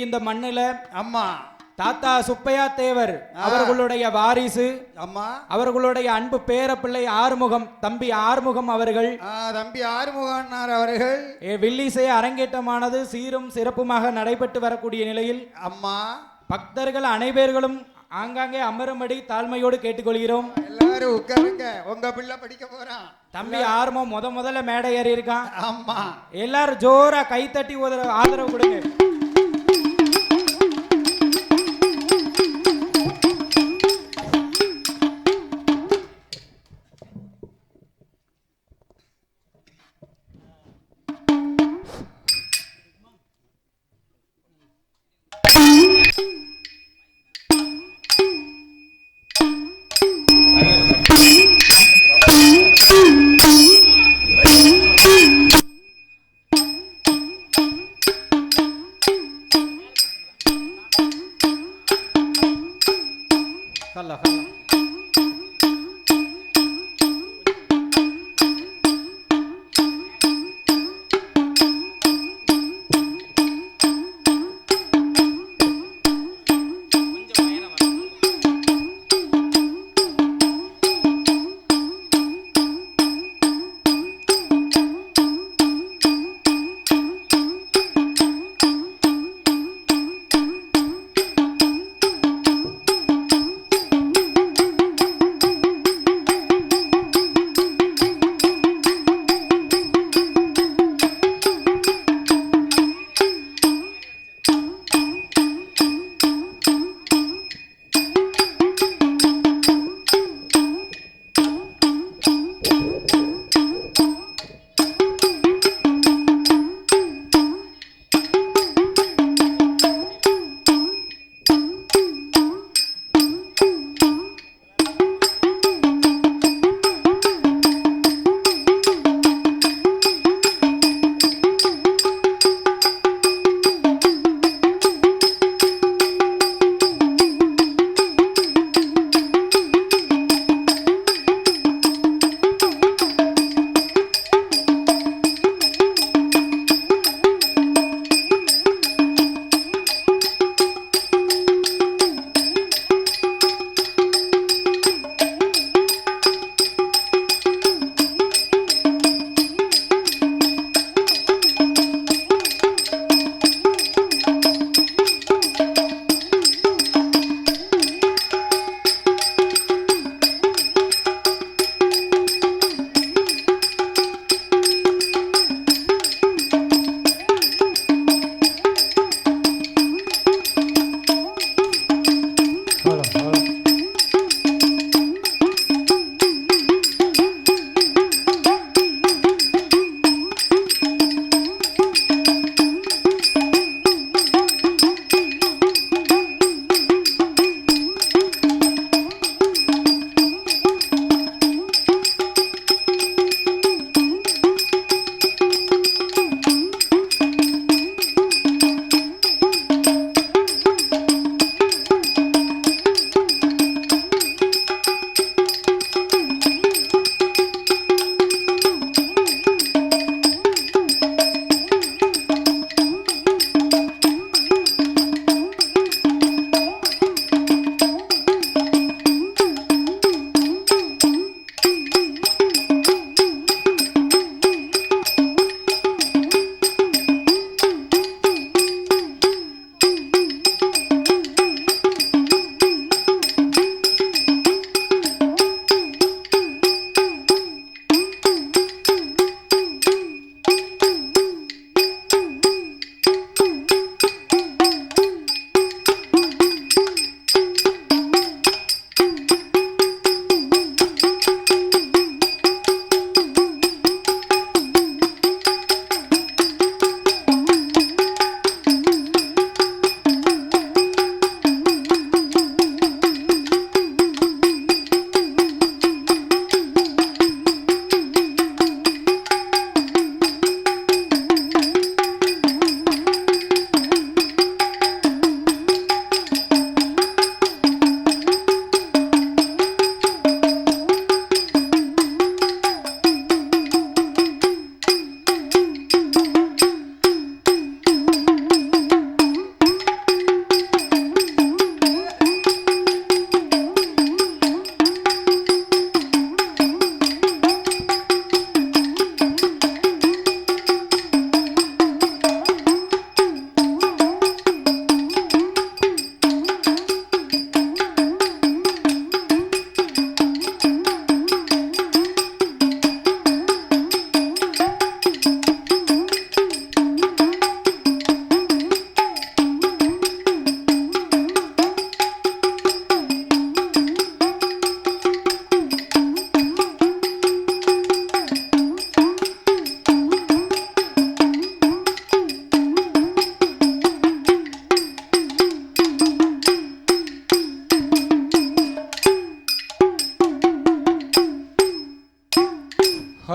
இந்த மண்ணில அம்மா தாத்தா சுப்பையா தேவர் அவர்களுடைய வாரிசு அம்மா அவர்களுடைய அன்பு பேரப்பிள்ளை ஆறுமுகம் தம்பி ஆறுமுகம் அவர்கள் தம்பி ஆறுமுகம் அவர்கள் வில்லிசை அரங்கேற்றமானது சீரும் சிறப்புமாக நடைபெற்று வரக்கூடிய நிலையில் அம்மா பக்தர்கள் அனைவர்களும் ஆங்காங்கே அமரும்படி தாழ்மையோடு கேட்டுக்கொள்கிறோம். எல்லாரும் உட்காருங்க, உங்க பிள்ளை படிக்க போறான். தம்பி ஆறுமுகம் முதல்ல மேடை ஏறி இருக்கான். அம்மா எல்லாரும் ஜோரா கைத்தட்டி ஆதரவு கொடுங்க.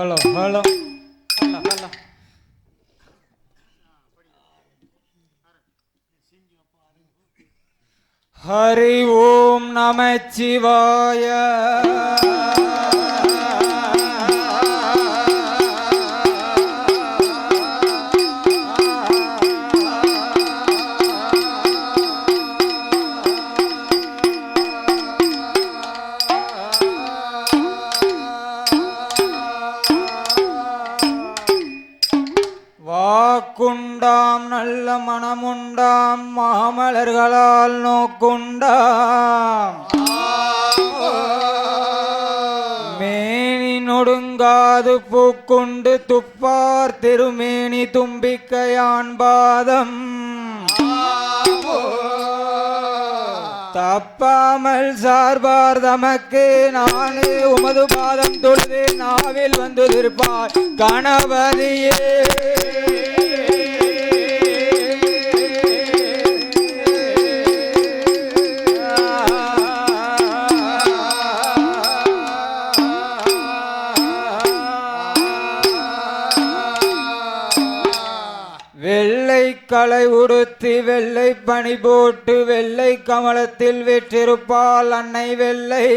Hello hello hello hello. Hari Om நமச்சிவாய. வாக்குண்டாம் நல்ல மனமுண்டாம் மாமலர்களால் நோக்குண்டாம் மேனி நொடுங்காது பூக்குண்டு துப்பார் திருமேனி தும்பிக்கையான் பாதம் தப்பாமல் சார்பார் தமக்கு நானே உமது பாதம் தொழுது நாவில் வந்து திருப்பார் கணபதியே. வெள்ளை களை உடுத்தி வெள்ளை பனி போட்டு வெள்ளை கமலத்தில் வெற்றிருப்பாள் அன்னை வெள்ளை.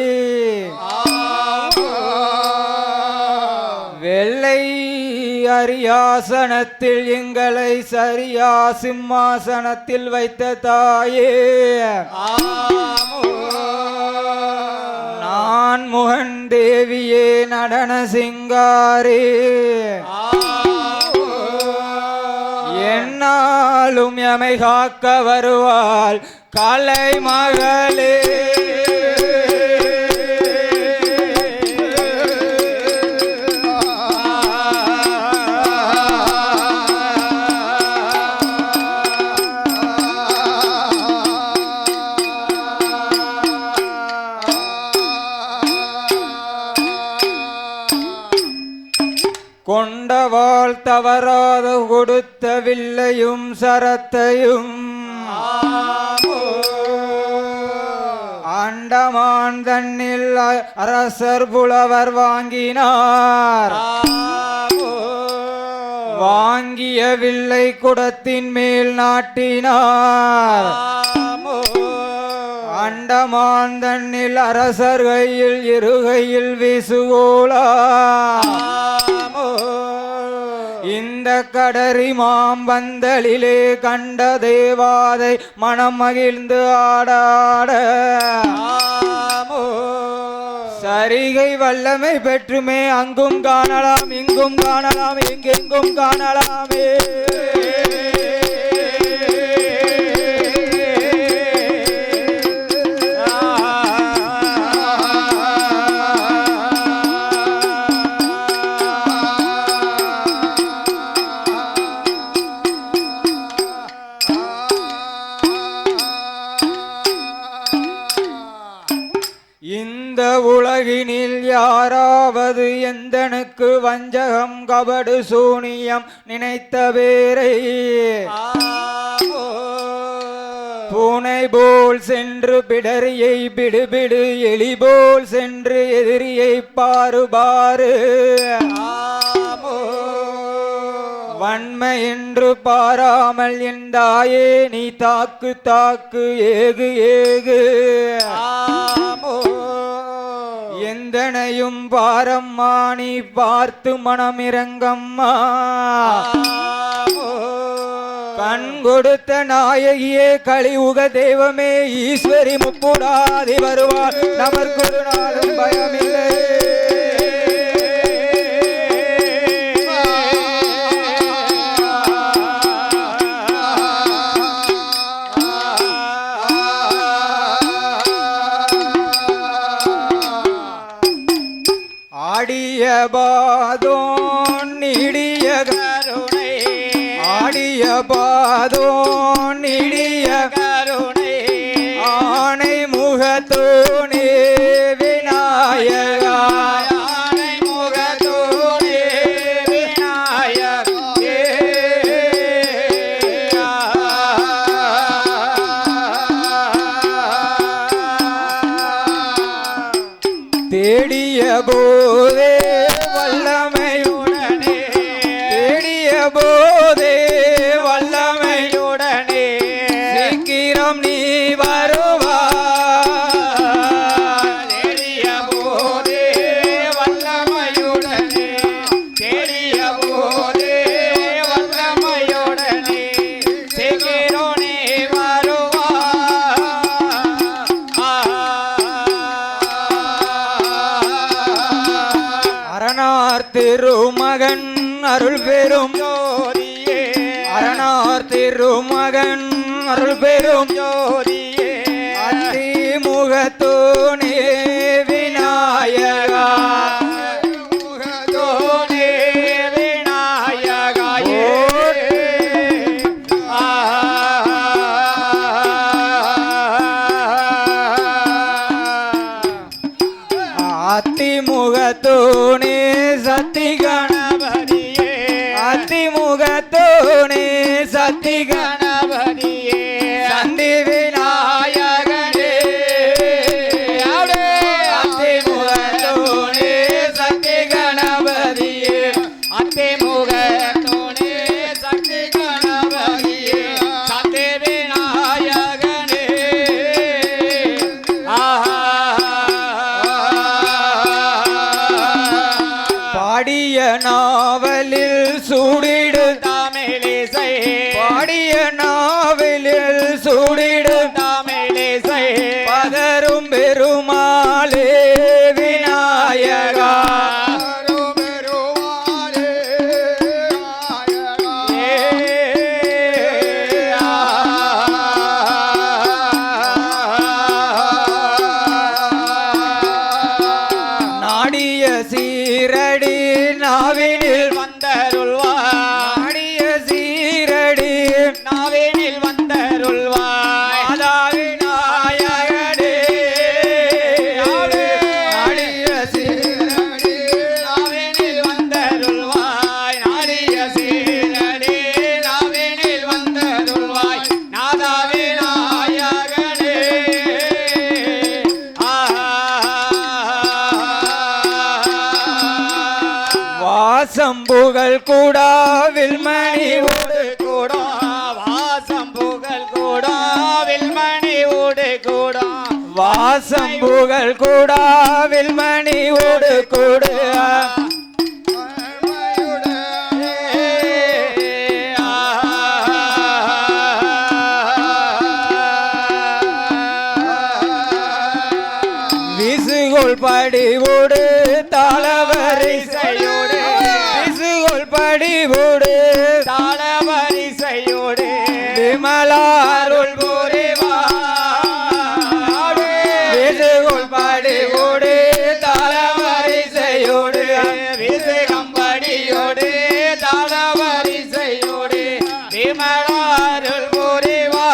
வெள்ளை அரியாசனத்தில் எங்களை சரியா சிம்மாசனத்தில் வைத்த தாயே. நான் முகன் தேவியே நடன சிங்காரே. என்னாலும் எமை காக்க வருவாள் கலை மகளே. கொண்டவாள் தவறாத கொடுத்த வில்லையும் சரத்தையும் அண்டமான் தன்னில் அரசர் புலவர் வாங்கினார். வாங்கிய வில்லை குடத்தின் மேல் நாட்டினார். அண்டமான் தன்னில் அரசர் கையில் இருகையில் வீசுகோளா. இந்த கடரி மாம்பந்தலிலே கண்ட தேவாதை மனம் மகிழ்ந்து ஆடாட சரிகை வல்லமை பெற்றுமே அங்கும் காணலாம் இங்கும் காணலாம் எங்கெங்கும் காணலாமே. இந்த உலகினில் யாராவது எந்தனுக்கு வஞ்சகம் கபடு சூனியம் நினைத்த பேரை பூனை போல் சென்று பிடரியை பிடுபிடு எலி போல் சென்று எதிரியை பாரு வன்மை என்று பாராமல் என் தாயே நீ தாக்கு தாக்கு ஏகு ஏகு. எந்தனையும் பாரம்மா நீ பார்த்து மனமிரங்கம்மா. கண் கொடுத்த நாயகியே கலியுக தெய்வமே ஈஸ்வரி முப்புடாதி வருவார் நமக்கு நாளும் பயமில்லை. ஆடிய பாதோன் நீடிய கருணை. ஆடிய பாதோன் நீடிய கருணை. ஆணை முகத்தோனே விநாயகா. ஆணை முகத்தோனே விநாயகே. தேடிய போதே வல்லமை அரணார் திருமகன் அருள் பெரும் ஜோதியே அரணார் திருமகன் அருள் பெரும் ஜோதியே அத்திமுகத்தோனே விநாயகா தோனே விநாயகாயே அத்திமுகத்தோனே சத்தி கணபதியே அத்திமுகத்தோனே சத்தி கணபதியே சந்தி விநாயகனே அத்திமுகத்தோனே சத்தி கணபதியே அத்திமுகத்தோனே சக்தி கணபதியே சக்தி விநாயகனே பாடிய நாவலில் சூடிடு தமிழிசை பாடிய நாவலில் சூடிடு தமிழிசை பதரும் பெருமாளே விநாயகா நாடிய சீரடி நாவினில் வந்தருள்வாய் நாடிய சீரடி நாவினில் வந்தருள்வாய் மாதா விநாயகனே நாடிய சீரடி நாவினில் வந்தருள்வாய் நாடிய சீரடி நாவினில் வந்தருள்வாய் நாதா விநாயகனே வாசம்புகள் கூடாவில் மணிவோடு கூடா வாசம் புகழ் கூடா வில்மணி ஊடு கூடா வாசம்புகள் கூடாவில் மணிவோடு கூடு விசுகோள் படிவோடு தாளவரிசையோடு விசுகோள் படிவோடு தாள வரிசையோடு விமலாருள் விசுகோள் படிவோடு தாளவரிசையோடு விசகம்படியோடு தாள வரிசையோடு விமலாருள் புரிவா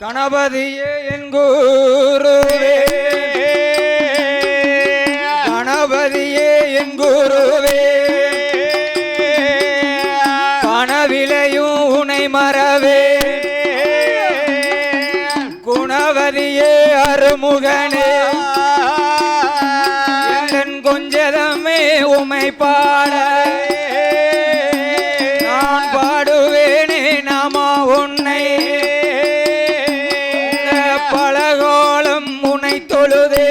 கணபதியே என் குருவே கணபதியே என் குருவே கனவிலையும் உனை மறவே குணவதியே அருமுகனே என் கொஞ்சதமே உமை பாட நான் பாடுவேனே நாமா உன்னை பலகோலம் உனை தொழுதே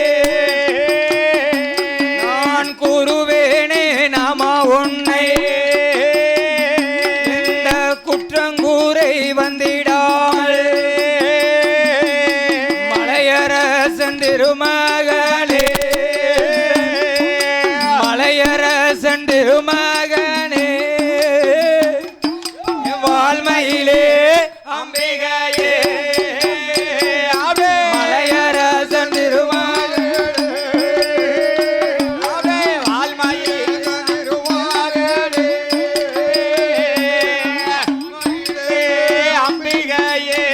நான் கூறுவேனே நாமா உன்னை இந்த குற்றங்கூரை வந்திடாமல் மலையரசன் திருமகனே மலையரசன் திருமகனே வால்மையிலே அம்பிகையே மலையரசன் திருமகனே அம்பிகையே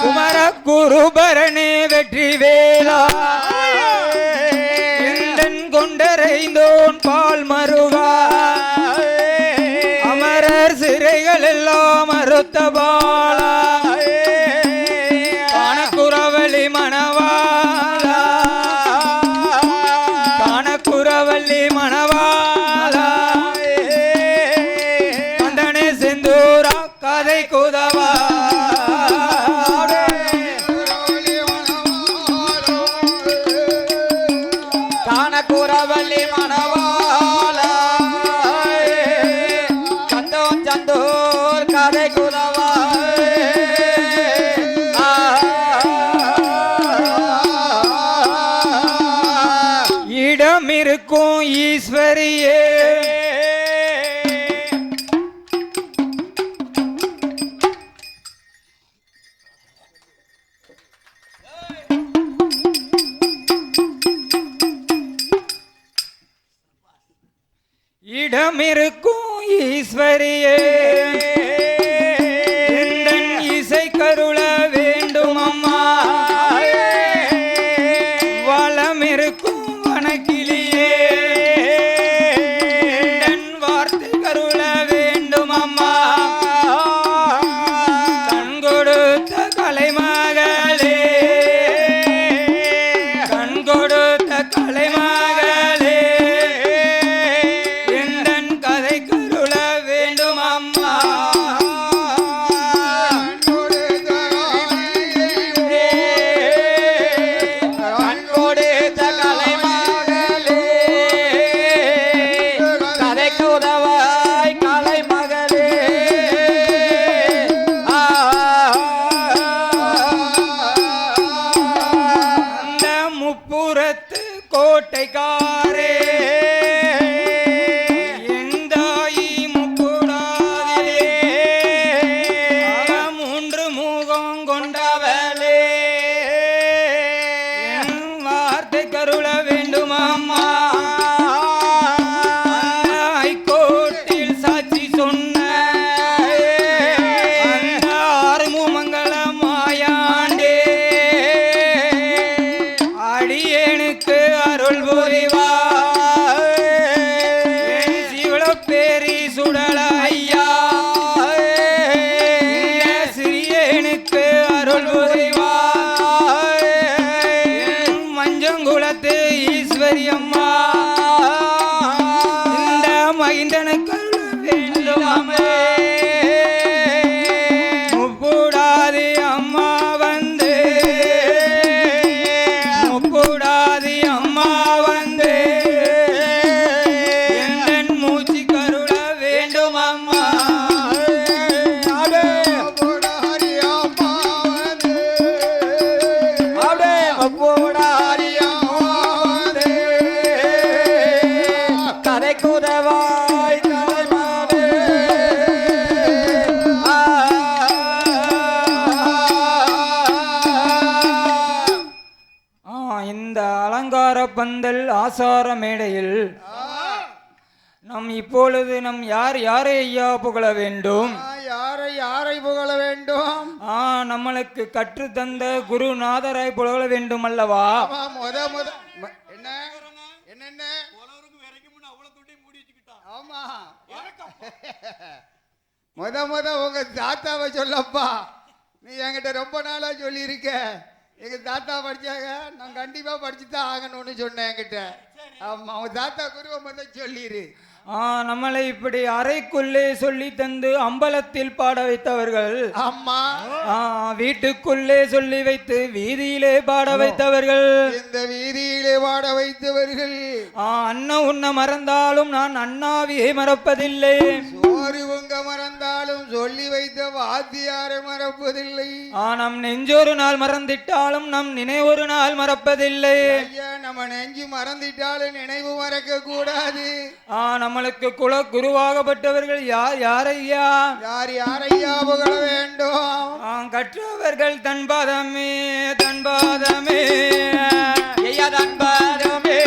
குமர குருபரணே வெற்றி வேலா எந்தன் கொண்டரைந்தோன் பால் மருகா அமரர் சிறைகள் எல்லாம் அறுத்த பாலா காணக்குறவழி மணவாளா காணக்குறவள்ளி மணவாளா கந்தனே செந்தூரா கதை குதவா காணக்குறவள்ளி மணவாளா கந்தோன் இடம் இருக்கும் ஈஸ்வரியே இடம் இருக்கும் ஈஸ்வரியே எந்தன் இசை கருள வேண்டும் அம்மா வளம் இருக்கும் வனக்கிளியே எந்தன் வார்த்தை கருள வேண்டும் அம்மா கண் கொடுத்த கலைமகளே கண் கொடுத்த கலைமகளே கோட்டைக்காரே எந்தாயி முக்குடாதே மூன்று முகம் கொண்டவளே வார்த்தை கருள வேண்டும் அம்மா ஹைகோர்ட்டில் சாட்சி சொன்ன அந்த ஆறுமுகமங்கள மாயாண்டே அடியேனுக்கு அருள் புரிவாய் சிவளப்பேரி சுடல ஐயா சிறியனுக்கு அருள் புரிவாய் மஞ்சங்குளத்து ஈஸ்வரி அம்மா இந்த மகிந்தனுக்கு வேண்டும் அம்மே முப்பூடாதி அம்மா வந்து முப்பூடாதி அம்மா வந்து எந்தன் மூச்சு கருள வேண்டும் அம்மா கதைக்குதவாய் கலைமாவே இந்த அலங்கார பந்தல் ஆசார மேடையில் நம் இப்பொழுது நம் யாரை ஐயா புகழ வேண்டும் யாரை யாரை புகழ வேண்டும் நம்மளுக்கு கற்று தந்த குருநாதரை புகழ வேண்டும் அல்லவா ஆமா, என்ன என்னென்ன ஆமா உங்க தாத்தாவை சொல்லப்பா நீ என்கிட்ட ரொம்ப நாளா சொல்லியிருக்க எங்க தாத்தா படிச்சாங்க நான் கண்டிப்பா படிச்சுதான் ஆகணும்னு சொன்னேன் என்கிட்ட ஆமா உங்க தாத்தா குருவை சொல்லிரு நம்மளை இப்படி அறைக்குள்ளே சொல்லி தந்து அம்பலத்தில் பாட வைத்தவர்கள் ஆமா வீட்டுக்குள்ளே சொல்லி வைத்து வீதியிலே பாட வைத்தவர்கள் இந்த வீதியிலே பாட வைத்தவர்கள் அண்ணா உன்ன மறந்தாலும் நான் அண்ணாவியை மறப்பதில்லை சோறு உங்க மறந்தாலும் சொல்லி வைத்த வாத்தியாரை மறப்பதில்லை நம் நெஞ்சொரு நாள் மறந்திட்டாலும் நம் நினைவொரு நாள் மறப்பதில்லை ஐயா நம்ம நெஞ்சு மறந்திட்டாலும் நினைவு மறக்க கூடாது நம்மளுக்கு குல குருவாகப்பட்டவர்கள் யாரையா யாரையா புகழ வேண்டும் கற்றவர்கள் தன்பாதமே தன்பாதமே ஐயா தன்பாதமே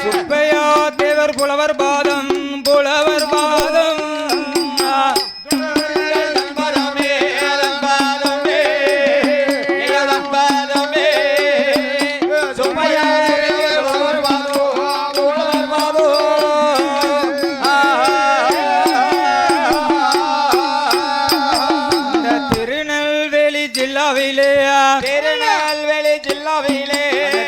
சுப்பையா தேவர் புலவர் பாதம் புலவர் பாதம் திருநெல்வேலி ஜில்லாவிலே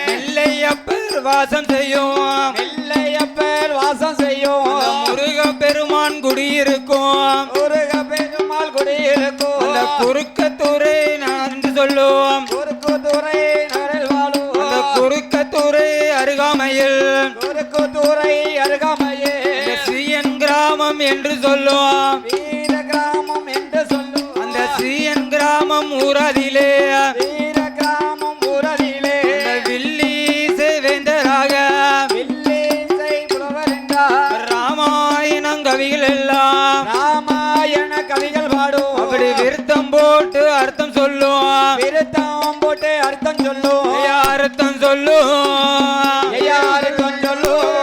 நெல்லையப்பர் வாசம் செய்யும் நெல்லையப்பர் வாசம் செய்யும் முருக பெருமான் குடியிருக்கும் முருக பெருமாள் குடியிருக்கும் அந்த குறுக்கத்துறை நான் சொல்லுவோம் குறுக்குத்துறை நகரில் வாழும் அந்த குறுக்கத்துறை அருகாமையில் குறுக்குத்துறை அருகாமையில் சியன் கிராமம் என்று சொல்லுவோம் வீர கிராமம் என்று சொல்லுவோம் கிராமம் ஊரதிலே வீர கிராமம் ஊரதிலே வில்லி வேந்தராக வில்லிசை புலவர் என்றார் ராமாயணம் கவிகள் எல்லாம் ராமாயண கவிகள் பாடும் அப்படி விருத்தம் போட்டு அர்த்தம் சொல்லும் விருத்தம் போட்டு அர்த்தம் சொல்லும் ஐயா அர்த்தம் சொல்லும் ஐயா அர்த்தம் சொல்லும்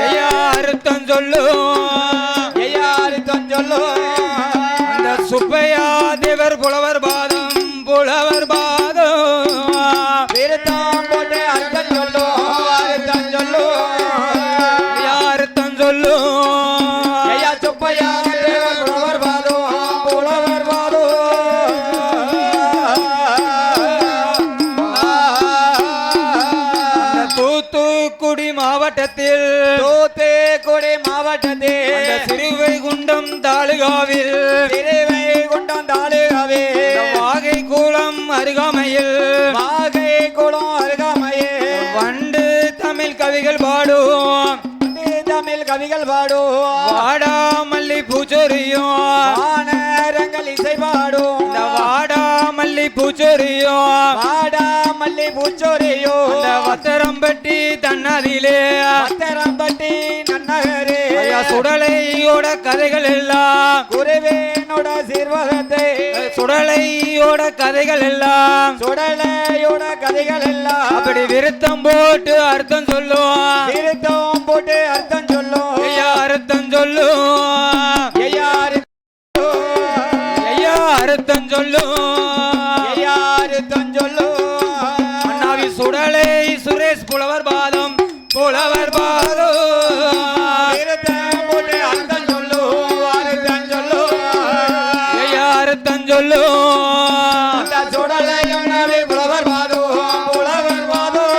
ஐயா அர்த்தம் சொல்லும் ஐயா அர்த்தம் சொல்லும் அந்த சுப்பையா தேவர் புலவர் பாதம் புலவர் பாதம் விருத்தம் போட்டு அர்த்தம் சொல்லும் அர்த்தம் சொல்லும் ஐயா அர்த்தம் சொல்லும் ஐயா சுப்பையா தேவர் புலவர் பாடும் புலவர் பாடும் அந்த தூத்துக்குடி மாவட்டத்தில் தூத்துக்குடி மாவட்டத்தில் அந்த திருவைகுண்டம் தாலுகாவில் திருவைகுண்டம் தாலுகாவில் வாகை கூலம் அருகாமையில் வாகை குளம் அருகாமையில் வண்டு தமிழ் கவிகள் பாடும் தமிழ் கவிகள் பாடும் வாடாமல்லி பூச்சொரியும் வானரங்கள் இசை பாடும் இந்த வாடாமல்லி பூச்சொரியும் வாடா மல்லி பூச்சோரியும் அந்த வத்தரம்பட்டி தன்னதிலே பத்தரம்பட்டி நன்னகரே ஐயா சுடலையோட கதைகள் எல்லாம் குருவேனோட சீர்வகத்தை சுடலையோட கதைகள் எல்லாம் சுடலையோட கதைகள் எல்லாம் அப்படி விருத்தம் போட்டு அர்த்தம் சொல்லுவான் விருத்தம் போட்டு அர்த்தம் சொல்லும் ஐயா அர்த்தம் சொல்லும் ஐயா ஐயா அர்த்தம் சொல்லும் ஐயா அர்த்தம் சொல்லும் அண்ணாவி சுடலை சுரேஷ் புலவர் பாதம் புலவர் பாதம் விருத்தம் போட்டு அர்த்தம் சொல்லும் அர்த்தம் சொல்லும் ஐயா அர்த்தம் சொல்லும் அந்த சுடலையும் நவி புலவர் வாதம் புலவர் வாதம்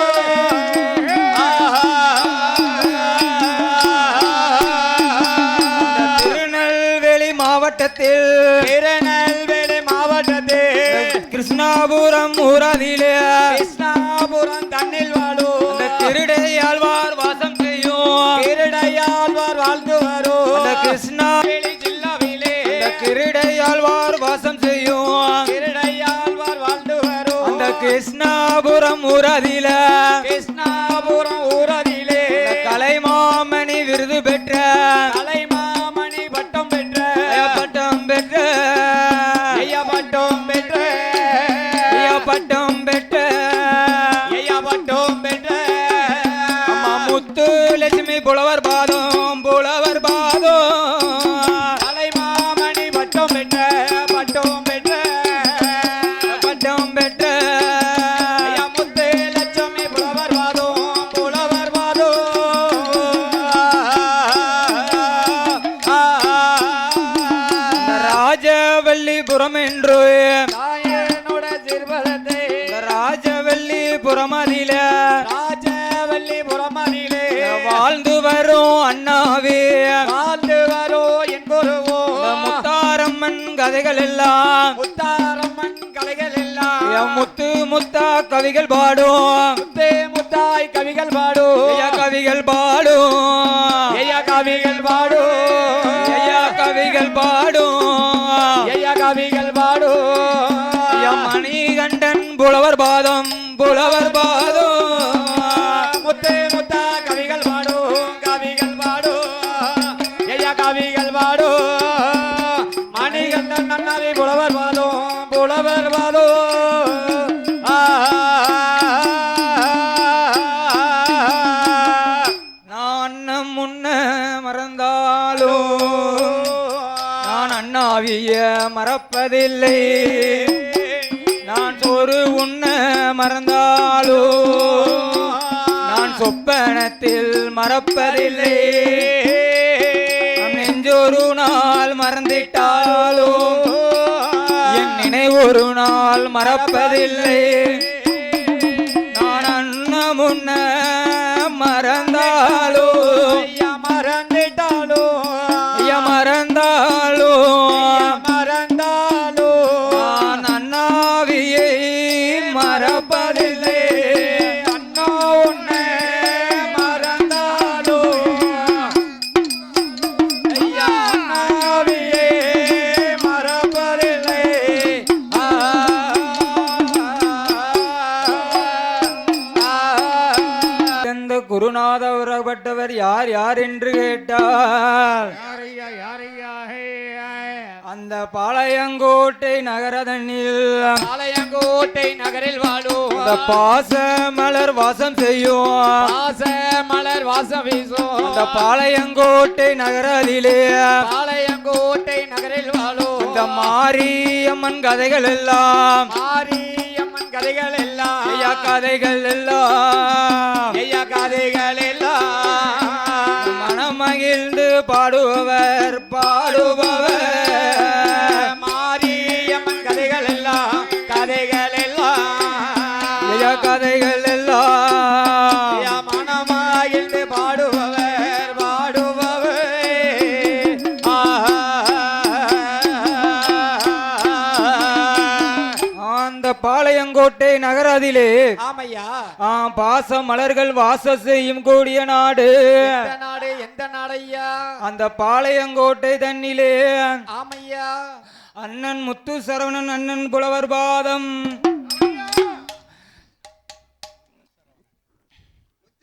திருநெல்வேலி மாவட்டத்தில் திருநெல்வேலி மாவட்டத்தில் கிருஷ்ணாபுரம் ஊராதிலே கிருஷ்ணாபுரம் தண்ணில் வாழும் அந்த திருடையாழ்வார் வாசம் செய்யும் திருடையாழ்வார் வாழ்ந்து வரும் அந்த கிருஷ்ணாவேலி ஜில்லாவிலே அந்த திருடையாழ்வார் வாசம் செய்யும் திருடையாழ்வார் வாழ்ந்து வரும் அந்த கிருஷ்ணாபுரம் ஊராதில கிருஷ்ணாபுரம் ஊரதிலே கலைமாமணி விருது பெற்ற கலைமாமணி பட்டம் பெற்ற பட்டம் பெற்ற ஐயா பட்டம் பெற்ற பட்டம் பெற்ற ஐயா பட்டம் பெற்ற அம்மா முத்து லட்சுமி புலவர் பாதம் புலவர் பாதம் கலைமாமணி பட்டம் பெற்ற பட்டம் பெற்ற பட்டம் பெற்ற ஐயா முத்து லட்சுமி புலவர் வாதம் புலவர் வாதம் ராஜவல்லிபுரம் என்று தாயனோட சிறுபதத்தை ராஜவல்லிபுரம் அதில ராஜவல்லி புறமதிலே வாழ்ந்து வரும் அண்ணாவே வாழ்ந்து வரோ என் குருவோ முத்தாரம்மன் கதைகள் எல்லாம் முத்தாரம்மன் கலைகள் எல்லாம் முத்து முத்தா கவிகள் பாடும் முத்தே முத்தாய் கவிகள் பாடும் கவிகள் பாடும் ஐயா கவிகள் பாடும் ஐயா கவிகள் பாடும் ஐயா கவிகள் பாடும் மணிகண்டன் புலவர் பாதம் புலவர் பாதம் முத்தே முத்தா கவிகள் பாடும் கவிகள் பாடும் ஐயா கவிகள் பாடும் மணிகண்டன் நன்னாவி புலவர் பாடும் புலவர் பாடும் நான் முன்ன மறந்தாலும் நான் அண்ணாவிய மறப்பதில்லை நான் சோறு உண்ண மறந்தாலும் நான் சொப்பனத்தில் மறப்பதில்லை நெஞ்சொரு நாள் மறந்திட்டாலும் என் நினைவொரு நாள் மறப்பதில்லை நான் அண்ணன் முன்ன மறந்தாலும் ஐயா மறந்துட்டாலும் ஐயா மறந்தாலும் மறந்தாலும் நான் அண்ணாவியை மறப்பதில்லை அண்ணா உன்னை மறந்தாலும் ஐயா அண்ணாவியே மறப்பதில்லை கூறப்பட்டவர் யார் யார் என்று கேட்டார். யாரையா யாரையா அந்த பாளையங்கோட்டை நகரதனில் பாளையங்கோட்டை நகரில் வாழும் இந்த பாச மலர் வாசம் செய்யும் பாச மலர் வாசம் வீசும் இந்த பாளையங்கோட்டை நகரதிலே பாளையங்கோட்டை நகரில் வாழும் இந்த மாரியம்மன் கதைகள் எல்லாம் மாரியம்மன் கதைகள் எல்லாம் ஐயா கதைகள் எல்லாம் ஐயா கதைகள் எல்லாம் மனமகிழ்ந்து பாடுபவர் மாரியம்மன் கதைகள் எல்லாம் கதைகள் எல்லாம் ஐயா கதைகள் எல்லாம் ஐயா மனமாகிழ்ந்து பாடுபவர் அந்த பாளையங்கோட்டை நகரதிலே ஆமையா பாச மலர்கள் வாச செய்யும் கூடிய நாடு எந்த நாடையா அந்த பாளையங்கோட்டை தன்னிலே ஆமையா அண்ணன் முத்து சரவணன் அண்ணன் புலவர் பாதம்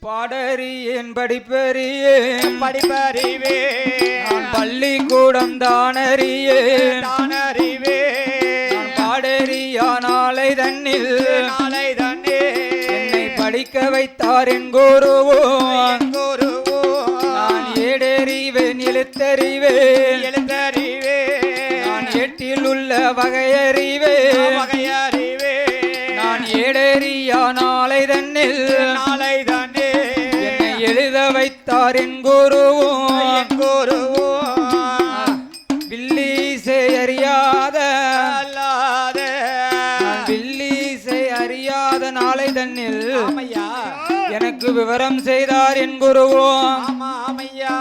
பாடறியேன் படிப்பறியேன் படிப்பறிவே நான் பள்ளிக்கூடம் தானறியேன் தானறிவே நான் பாடறியா நாளை தன்னில் நாளை தண்ணே என்னை படிக்க வைத்தார் என் குருவோ குருவோ நான் ஏடறிவேன் எழுத்தறிவேன் எழுத்தறிவே நான் எட்டில் உள்ள வகையறிவேன் வகையறிவே நான் ஏடறியா நாளை தன்னில் நாளை தண்ணே என்னை எழுத வைத்தார் என் குருவோ குருவோ வில்லீசை அறியாத அல்லாத நான் வில்லீசை அறியாத நாளை தன்னில் ஆமையா எனக்கு விவரம் செய்தார் என் குருவோ ஆமா ஆமையா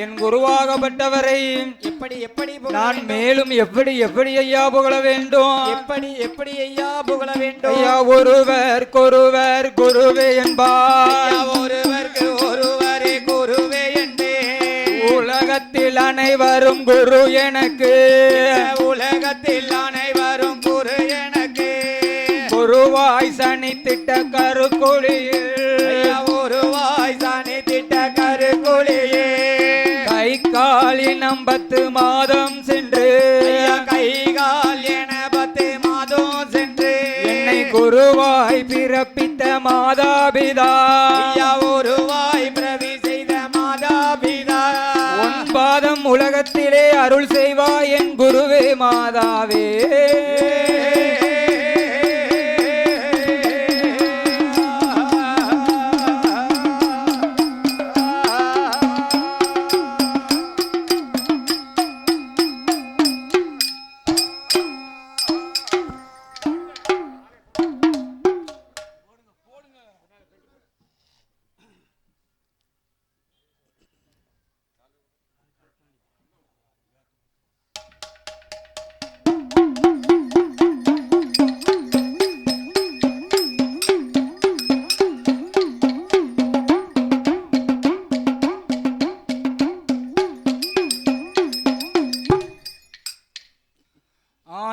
என் குருவாகப்பட்டவரை எப்படி எப்படி புகழ நான் வேண்டும்? மேலும் எப்படி எப்படி ஐயா புகழ வேண்டும் எப்படி எப்படி ஐயா புகழ வேண்டும் ஐயா ஒருவர் குருவே என்பார் ஐயா ஒருவருக்கு ஒருவரே குருவே என்றே உலகத்தில் அனைவரும் குரு எனக்கு உலகத்தில் அனைவரும் குரு எனக்கு குருவாய் சனித்திட்ட கருக்குழியில் ஐயா ஒருவாய் சாணி திட்ட கருக்குழியே கை காலினம் 10 மாதம் சென்று ஐயா கை கால் என 10 மாதம் சென்று என்னை குருவாய் பிறப்பித்த மாதாபிதா ஐயா ஒருவாய் பிரவி செய்த மாதாபிதா உன் பாதம் உலகத்திலே அருள் செய்வாய் என் குருவே மாதாவே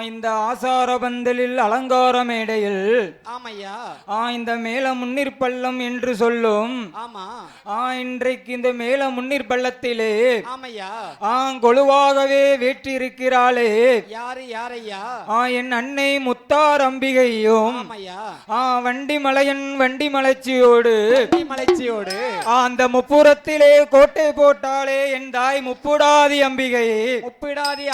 இந்த ஆசார பந்தலில் அலங்கார மேடையில் ஆமையா இந்த மேல முன்னீர் பள்ளம் என்று சொல்லும் ஆமா இன்றைக்கு இந்த மேல முன்னீர் பள்ளத்திலே ஆமையா கொலுவாகவே வீற்றிருக்கிறாளே யாரு யாரையா என் அன்னை முத்தார் அம்பிகையும் ஆமையா வண்டிமலையன் வண்டிமலைச்சியோடு மலைச்சியோடு அந்த முப்புறத்திலே கோட்டை போட்டாளே என் தாய் முப்புடாதி அம்பிகை முப்பிடாதி